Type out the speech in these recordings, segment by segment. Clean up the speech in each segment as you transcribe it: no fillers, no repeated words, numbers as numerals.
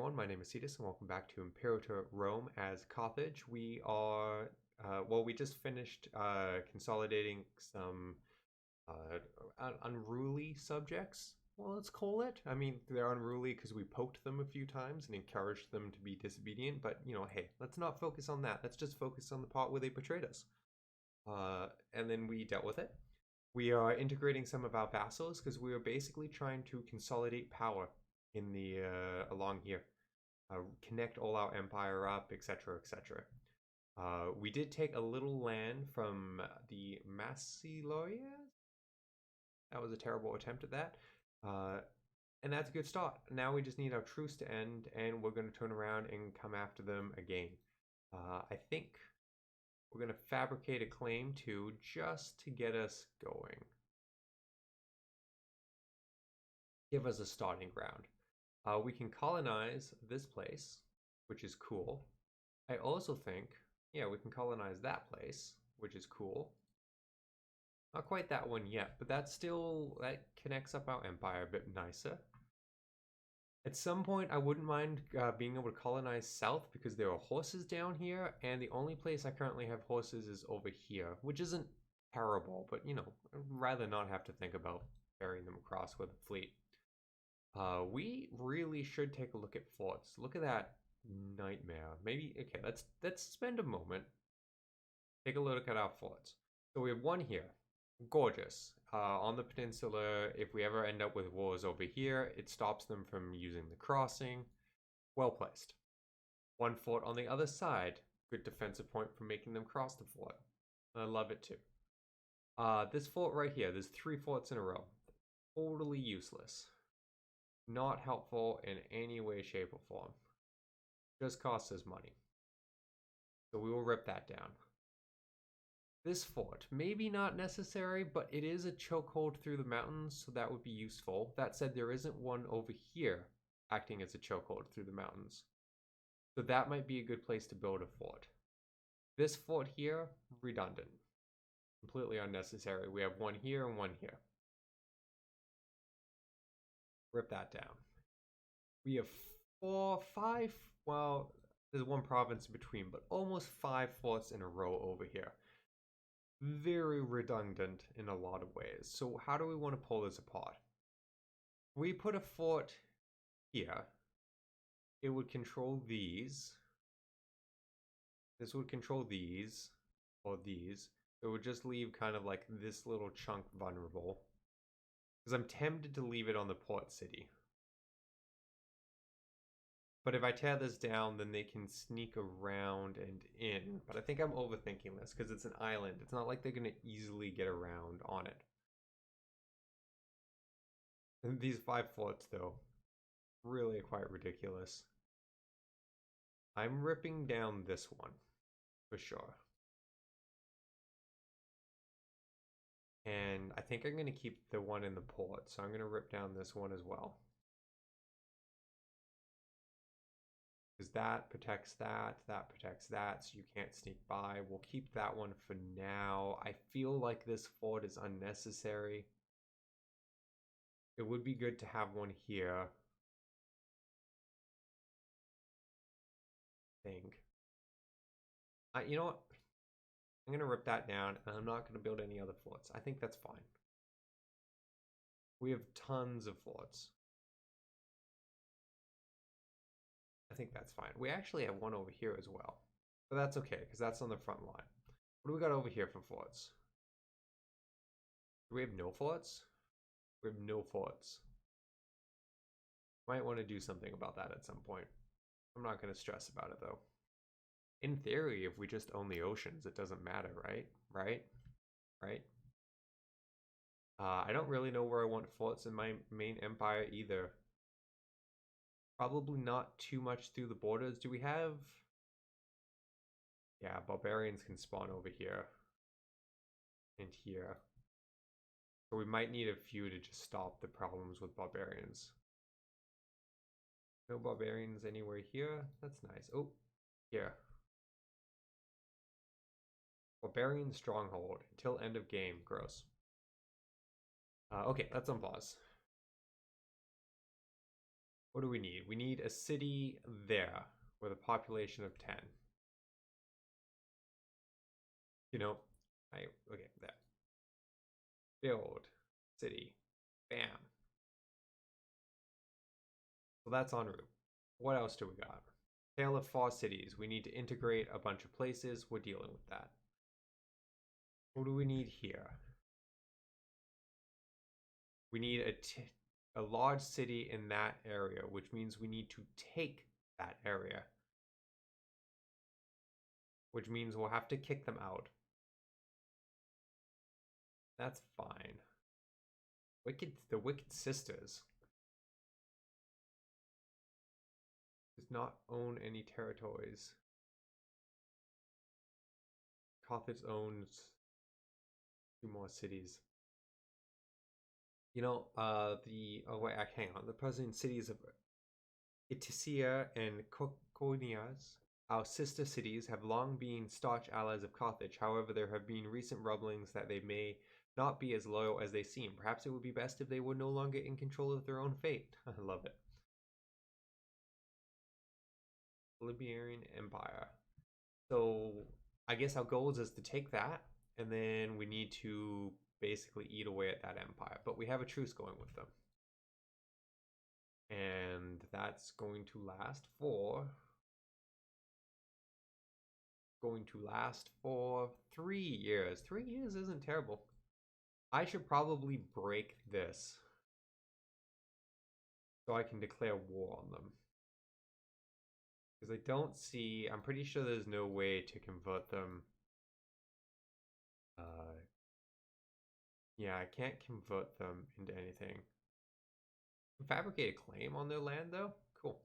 everyone, my name is Cetus and welcome back to Imperator Rome as Carthage. We are, we just finished consolidating some unruly subjects. Well, let's call it. I mean, they're unruly because we poked them a few times and encouraged them to be disobedient, but hey, let's not focus on that. Let's just focus on the part where they betrayed us. And then we dealt with it. We are integrating some of our vassals because we are basically trying to consolidate power in the along here, connect all our empire up, etc., etc. We did take a little land from the Massiloias. That was a terrible attempt at that, and that's a good start. Now we just need our truce to end, and we're going to turn around and come after them again. I think we're going to fabricate a claim too, just to get us going. Give us a starting ground. We can colonize this place, which is cool. I also think, yeah, we can colonize that place, which is cool. Not quite that one yet, but that connects up our empire a bit nicer. At some point, I wouldn't mind being able to colonize south because there are horses down here, and the only place I currently have horses is over here, which isn't terrible, but I'd rather not have to think about ferrying them across with a fleet. We really should take a look at forts. Look at that nightmare. Maybe, okay, let's spend a moment. Take a look at our forts. So we have one here. Gorgeous. On the peninsula, if we ever end up with wars over here, it stops them from using the crossing. Well placed. One fort on the other side. Good defensive point for making them cross the fort. I love it too. This fort right here, there's 3 forts in a row. Totally useless. Not helpful in any way, shape, or form. Just costs us money. So we will rip that down. This fort, maybe not necessary, but it is a chokehold through the mountains, so that would be useful. That said, there isn't one over here acting as a chokehold through the mountains. So that might be a good place to build a fort. This fort here, redundant. Completely unnecessary. We have one here and one here. Rip that down. We have 4, 5, well, there's one province in between, but almost 5 forts in a row over here. Very redundant in a lot of ways. So how do we want to pull this apart? We put a fort here. It would control these. This would control these, or these. It would just leave kind of like this little chunk vulnerable. Because I'm tempted to leave it on the port city. But if I tear this down, then they can sneak around and in. But I think I'm overthinking this because it's an island. It's not like they're going to easily get around on it. And these 5 forts, though, really quite ridiculous. I'm ripping down this one, for sure. And I think I'm going to keep the one in the port, so I'm going to rip down this one as well. Because that protects that protects that, so you can't sneak by. We'll keep that one for now. I feel like this fort is unnecessary. It would be good to have one here. I think. You know what? I'm going to rip that down, and I'm not going to build any other forts. I think that's fine. We have tons of forts. I think that's fine. We actually have one over here as well. But that's okay, because that's on the front line. What do we got over here for forts? Do we have no forts? We have no forts. Might want to do something about that at some point. I'm not going to stress about it, though. In theory, if we just own the oceans, it doesn't matter, right? Right? I don't really know where I want forts in my main empire either. Probably not too much through the borders. Do we have... Yeah, barbarians can spawn over here. And here. So we might need a few to just stop the problems with barbarians. No barbarians anywhere here. That's nice. Oh, here. Barbarian stronghold until end of game. Gross. Okay, let's unpause. What do we need? We need a city there with a population of 10. You know, okay, there. Build city. Bam. So that's en route. What else do we got? Tale of 4 cities. We need to integrate a bunch of places. We're dealing with that. What do we need here? We need a large city in that area, which means we need to take that area. Which means we'll have to kick them out. That's fine. The Wicked Sisters does not own any territories. Carthage owns 2 more cities. You know, hang on. The present cities of Itisia and Coconias, our sister cities, have long been staunch allies of Carthage. However, there have been recent rumblings that they may not be as loyal as they seem. Perhaps it would be best if they were no longer in control of their own fate. I love it. Liberian Empire. So I guess our goal is to take that, and then we need to basically eat away at that empire. But we have a truce going with them. And that's going to last for 3 years. 3 years isn't terrible. I should probably break this so I can declare war on them. Because I'm pretty sure there's no way to convert them. Yeah, I can't convert them into anything. Fabricate a claim on their land, though? Cool.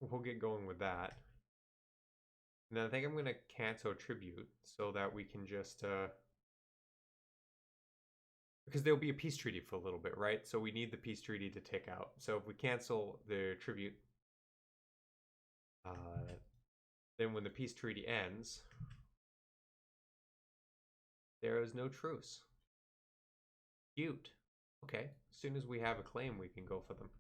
We'll get going with that. And then I think I'm going to cancel tribute so that we can just... because there'll be a peace treaty for a little bit, right? So we need the peace treaty to tick out. So if we cancel the tribute, then when the peace treaty ends, there is no truce. Cute. Okay, as soon as we have a claim, we can go for them.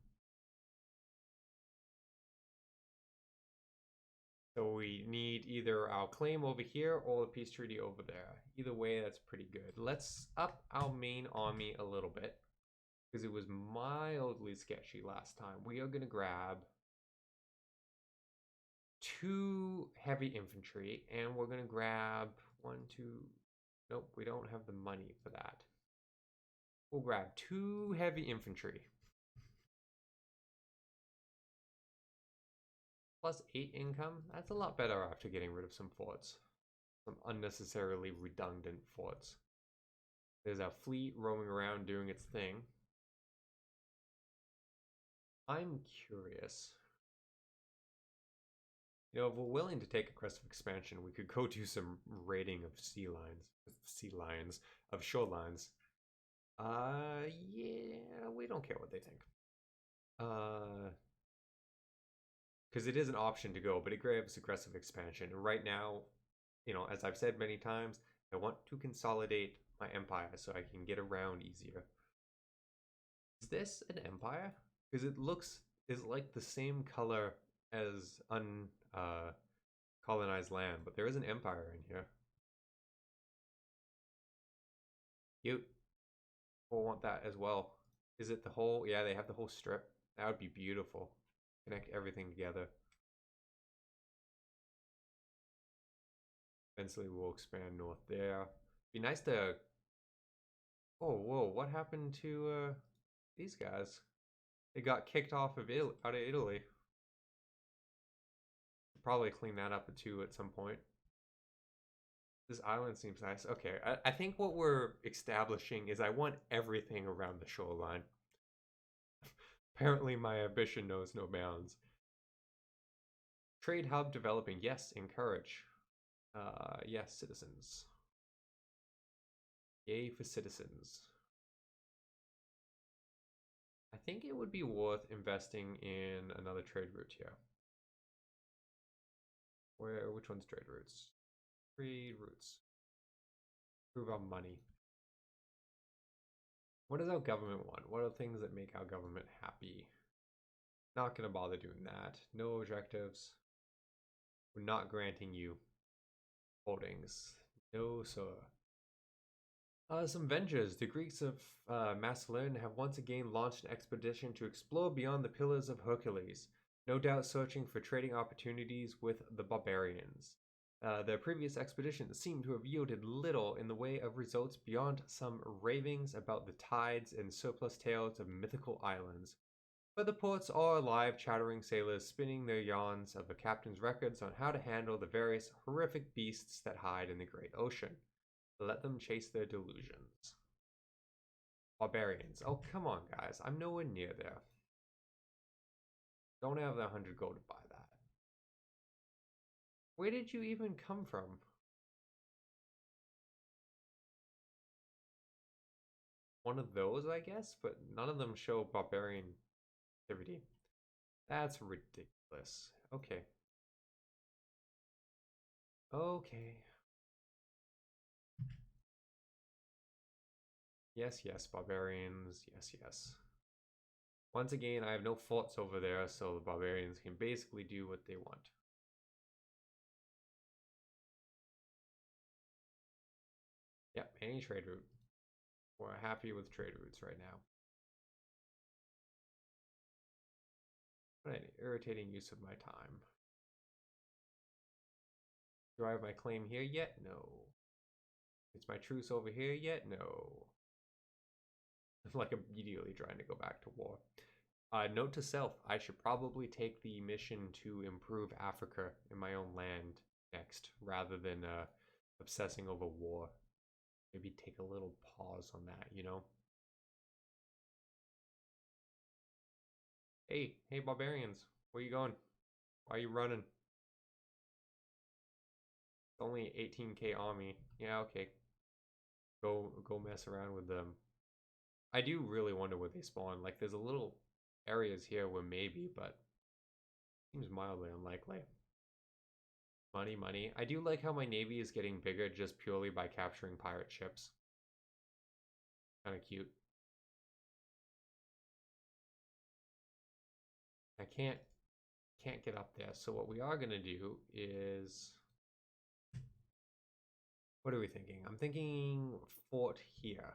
So we need either our claim over here or the peace treaty over there. Either way, that's pretty good. Let's up our main army a little bit because it was mildly sketchy last time. We are going to grab 2 heavy infantry, and we're going to grab 1, 2... Nope, we don't have the money for that. We'll grab 2 heavy infantry. Plus 8 income. That's a lot better after getting rid of some forts. Some unnecessarily redundant forts. There's a fleet roaming around doing its thing. I'm curious. You know, if we're willing to take aggressive expansion, we could go do some raiding of of shorelines. Yeah, we don't care what they think. Because it is an option to go, but it grabs aggressive expansion. And right now, you know, as I've said many times, I want to consolidate my empire so I can get around easier. Is this an empire? Because is like the same color as colonized land, but there is an empire in here. Cute. We'll want that as well. Is it the whole? Yeah, they have the whole strip. That would be beautiful. Connect everything together. Eventually we'll expand north there. Be nice to... Oh, whoa, what happened to these guys? They got kicked off of out of Italy. Probably clean that up too at some point. This island seems nice. Okay, I think what we're establishing is I want everything around the shoreline. Apparently my ambition knows no bounds. Trade hub developing. Yes, encourage. Yes, citizens. Yay for citizens. I think it would be worth investing in another trade route here. Which one's trade routes? Trade routes. Improve our money. What does our government want? What are things that make our government happy? Not gonna bother doing that. No objectives. We're not granting you holdings. No, sir. Some ventures. The Greeks of Macedon have once again launched an expedition to explore beyond the Pillars of Hercules, no doubt searching for trading opportunities with the barbarians. Their previous expeditions seem to have yielded little in the way of results beyond some ravings about the tides and surplus tales of mythical islands. But the ports are alive, chattering sailors spinning their yarns of the captain's records on how to handle the various horrific beasts that hide in the great ocean. Let them chase their delusions. Barbarians. Oh, come on, guys. I'm nowhere near there. Don't have the 100 gold to buy that. Where did you even come from? One of those, I guess, but none of them show barbarian activity. That's ridiculous. Okay. Okay. Yes, yes, barbarians. Yes, yes. Once again, I have no forts over there, so the barbarians can basically do what they want. Yep, any trade route. We're happy with trade routes right now. What an irritating use of my time. Do I have my claim here yet? No. Is my truce over here yet? No. I'm like immediately trying to go back to war. Note to self, I should probably take the mission to improve Africa in my own land next, rather than obsessing over war. Maybe take a little pause on that, you know? Hey, barbarians, where you going? Why are you running? It's only 18k army. Yeah, okay. Go mess around with them. I do really wonder where they spawn. Like, there's a little areas here where maybe, but seems mildly unlikely. Money, money. I do like how my navy is getting bigger just purely by capturing pirate ships. Kind of cute. I can't get up there. So what we are gonna do is, what are we thinking? I'm thinking fort here.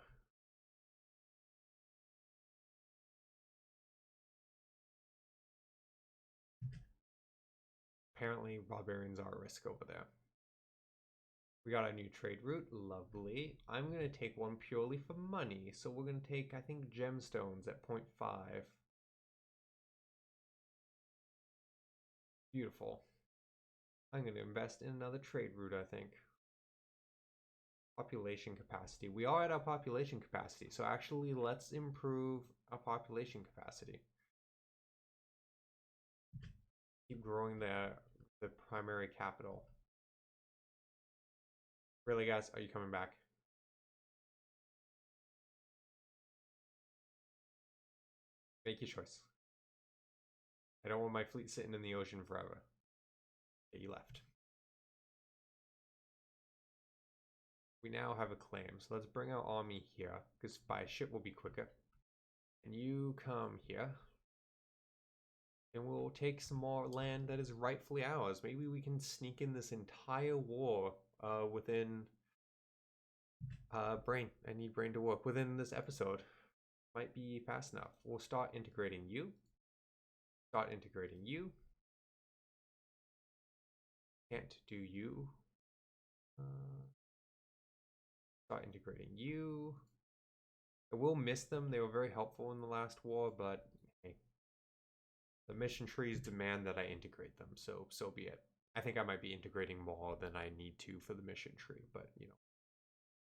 Apparently, barbarians are a risk over there. We got a new trade route. Lovely. I'm going to take one purely for money. So we're going to take, I think, gemstones at 0.5. Beautiful. I'm going to invest in another trade route, I think. Population capacity. We are at our population capacity. So actually, let's improve our population capacity. Keep growing the primary capital. Really, guys? Are you coming back? Make your choice. I don't want my fleet sitting in the ocean forever. Okay, you left. We now have a claim, so let's bring our army here, because by ship will be quicker. And you come here. And we'll take some more land that is rightfully ours. Maybe we can sneak in this entire war within brain. I need brain to work within this episode. Might be fast enough. We'll start integrating you. Start integrating you. Can't do you. Start integrating you. I will miss them. They were very helpful in the last war, but hey, the mission trees demand that I integrate them, so be it. I think I might be integrating more than I need to for the mission tree, but you know,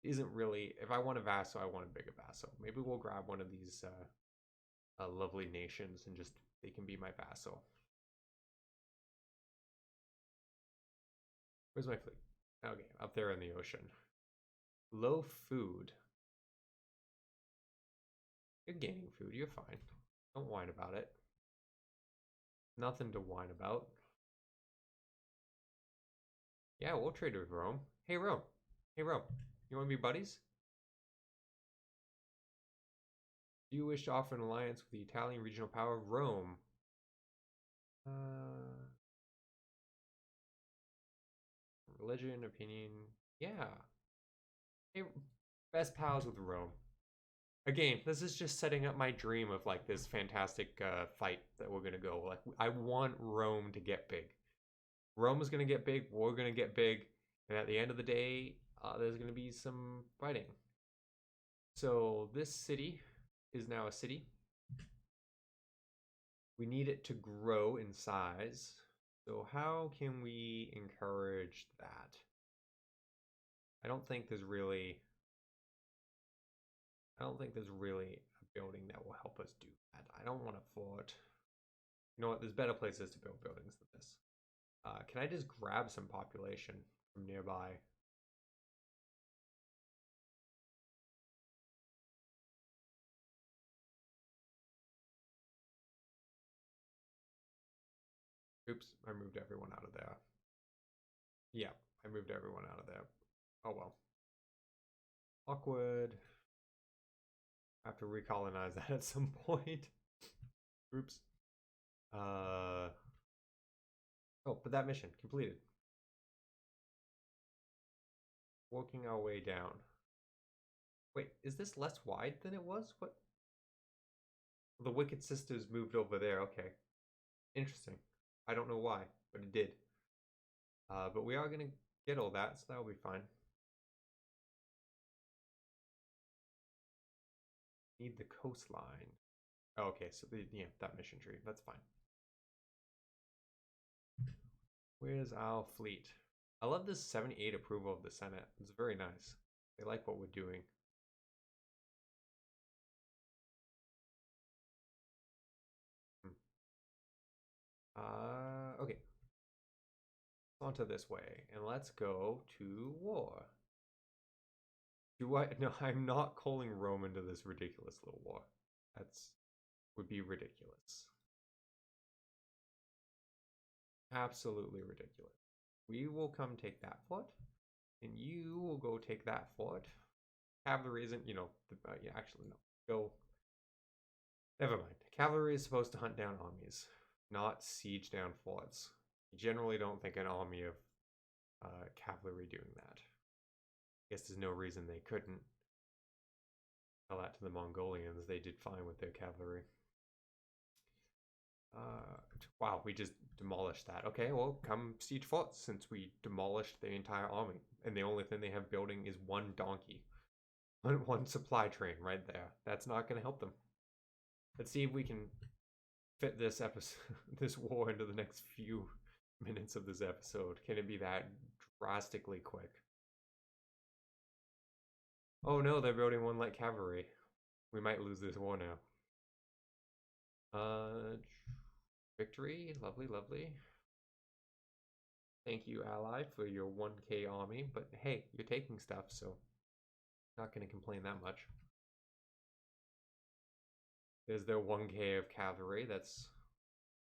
isn't really. If I want a vassal, I want a bigger vassal. Maybe we'll grab one of these lovely nations and just they can be my vassal. Where's my fleet? Okay, up there in the ocean. Low food. You're gaining food. You're fine. Don't whine about it. Nothing to whine about. Yeah, we'll trade with Rome. Hey, Rome. Hey, Rome. You want to be buddies? Do you wish to offer an alliance with the Italian regional power, Rome? Religion, opinion. Yeah. Hey, best pals with Rome. Again, this is just setting up my dream of like this fantastic fight that we're gonna go. Like, I want Rome to get big. Rome is gonna get big. We're gonna get big, and at the end of the day, there's gonna be some fighting. So this city is now a city. We need it to grow in size. So how can we encourage that? I don't think there's really a building that will help us do that. I don't want a fort. You know what? There's better places to build buildings than this. Can I just grab some population from nearby? Oops, I moved everyone out of there. Yeah, I moved everyone out of there. Oh well. Awkward. I have to recolonize that at some point. Oops. Oh, but that mission completed. Working our way down. Wait, is this less wide than it was? What? The Wicked Sisters moved over there. Okay. Interesting. I don't know why, but it did. But we are going to get all that, so that'll be fine. Need the coastline. Oh, okay, so yeah, that mission tree. That's fine. Where's our fleet? I love this 78 approval of the Senate. It's very nice. They like what we're doing. Okay. Onto this way, and let's go to war. Do I? No, I'm not calling Rome into this ridiculous little war. That's would be ridiculous. Absolutely ridiculous. We will come take that fort, and you will go take that fort. Cavalry isn't, yeah, actually, no. Go. Never mind. Cavalry is supposed to hunt down armies, not siege down forts. You generally don't think an army of cavalry doing that. I guess there's no reason they couldn't. Tell that to the Mongolians. They did fine with their cavalry. Wow, we just demolished that. Okay, well, come siege forts since we demolished the entire army. And the only thing they have building is one donkey. One supply train right there. That's not going to help them. Let's see if we can fit this episode, this war into the next few minutes of this episode. Can it be that drastically quick? Oh no, they're building one light cavalry. We might lose this war now. Victory, lovely, lovely. Thank you, ally, for your 1K army. But hey, you're taking stuff, so not going to complain that much. There's their 1K of cavalry. That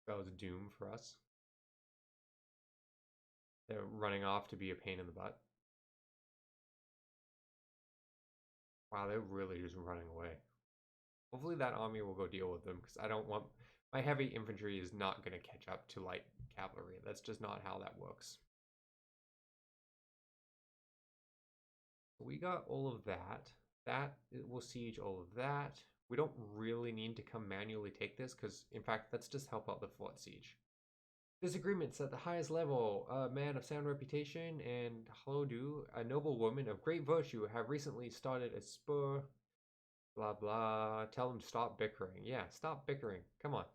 was doom for us. They're running off to be a pain in the butt. Wow, they're really just running away. Hopefully that army will go deal with them, because I don't want... My heavy infantry is not going to catch up to light cavalry. That's just not how that works. We got all of that. That will siege all of that. We don't really need to come manually take this, because, in fact, let's just help out the fort siege. Disagreements at the highest level. A man of sound reputation and Halodu, a noble woman of great virtue, have recently started a spur. Blah, blah. Tell them to stop bickering. Yeah, stop bickering. Come on.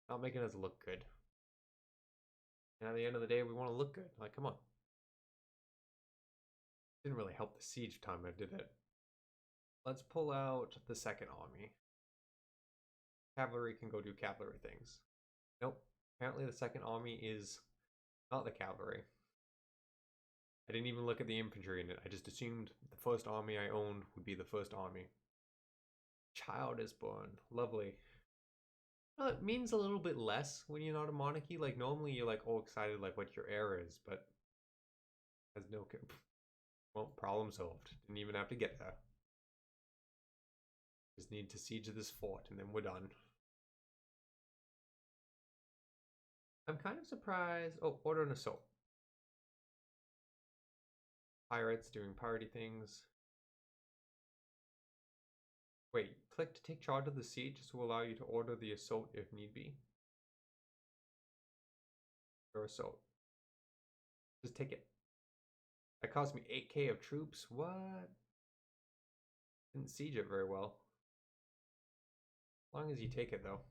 Not making us look good. And at the end of the day, we want to look good. Like, come on. Didn't really help the siege time I did it. Let's pull out the second army. Cavalry can go do cavalry things. Nope. Apparently the second army is not the cavalry. I didn't even look at the infantry in it. I just assumed the first army I owned would be the first army. Child is born. Lovely. Well, it means a little bit less when you're not a monarchy. Like, normally you're like all excited like what your heir is, but has no... Well, problem solved. Didn't even have to get there. Just need to siege this fort and then we're done. I'm kind of surprised. Oh, order an assault. Pirates doing party things. Wait, click to take charge of the siege. This will allow you to order the assault if need be. Or assault. Just take it. That cost me 8k of troops. What? Didn't siege it very well. As long as you take it, though.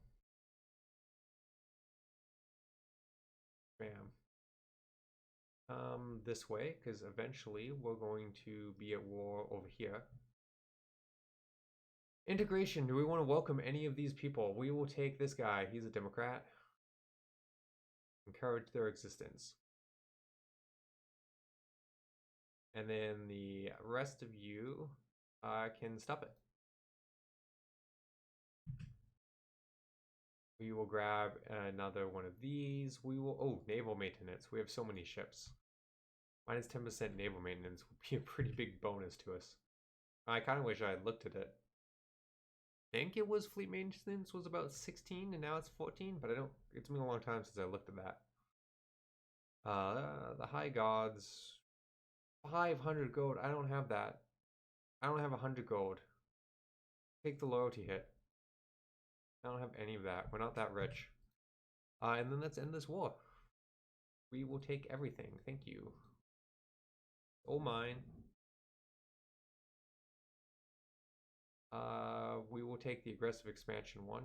Bam. This way, because eventually we're going to be at war over here. Integration. Do we want to welcome any of these people? We will take this guy. He's a Democrat. Encourage their existence. And then the rest of you can stop it. We will grab another one of these. We will... Oh, naval maintenance. We have so many ships. Minus 10% naval maintenance would be a pretty big bonus to us. I kind of wish I had looked at it. I think it was fleet maintenance was about 16 and now it's 14, but I don't... It's been a long time since I looked at that. The high gods... 500 gold. I don't have that. I don't have 100 gold. Take the loyalty hit. I don't have any of that. We're not that rich. And then let's end this war. We will take everything. Thank you. All mine. We will take the aggressive expansion one.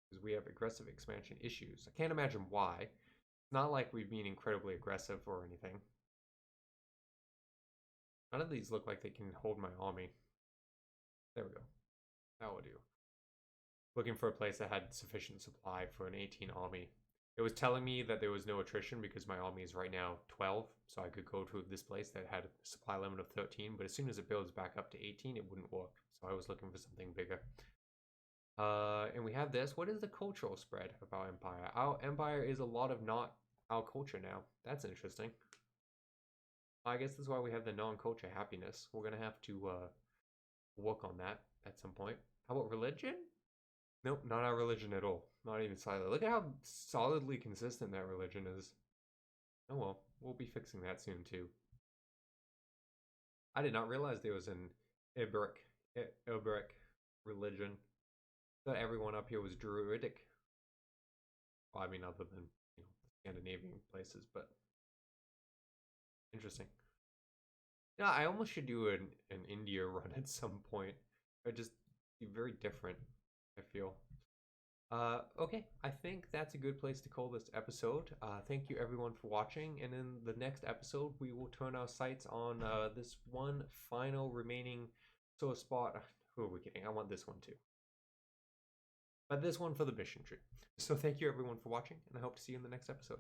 Because we have aggressive expansion issues. I can't imagine why. It's not like we've been incredibly aggressive or anything. None of these look like they can hold my army. There we go. That will do. Looking for a place that had sufficient supply for an 18 army. It was telling me that there was no attrition because my army is right now 12, so I could go to this place that had a supply limit of 13, but as soon as it builds back up to 18, it wouldn't work. So I was looking for something bigger. And we have this. What is the cultural spread of our empire? Our empire is a lot of not our culture now. That's interesting. I guess that's why we have the non-culture happiness. We're going to have to work on that at some point. How about religion? Nope, not our religion at all. Not even slightly. Look at how solidly consistent that religion is. Oh well, we'll be fixing that soon too. I did not realize there was an Iberic religion. I thought everyone up here was druidic. Well, I mean, other than the Scandinavian places, but interesting. Yeah, I almost should do an India run at some point. It'd just be very different, I feel. Okay, I think that's a good place to call this episode. Thank you everyone for watching, and in the next episode we will turn our sights on this one final remaining sore spot. Who are we kidding? I want this one too. But this one for the mission tree. So thank you everyone for watching, and I hope to see you in the next episode.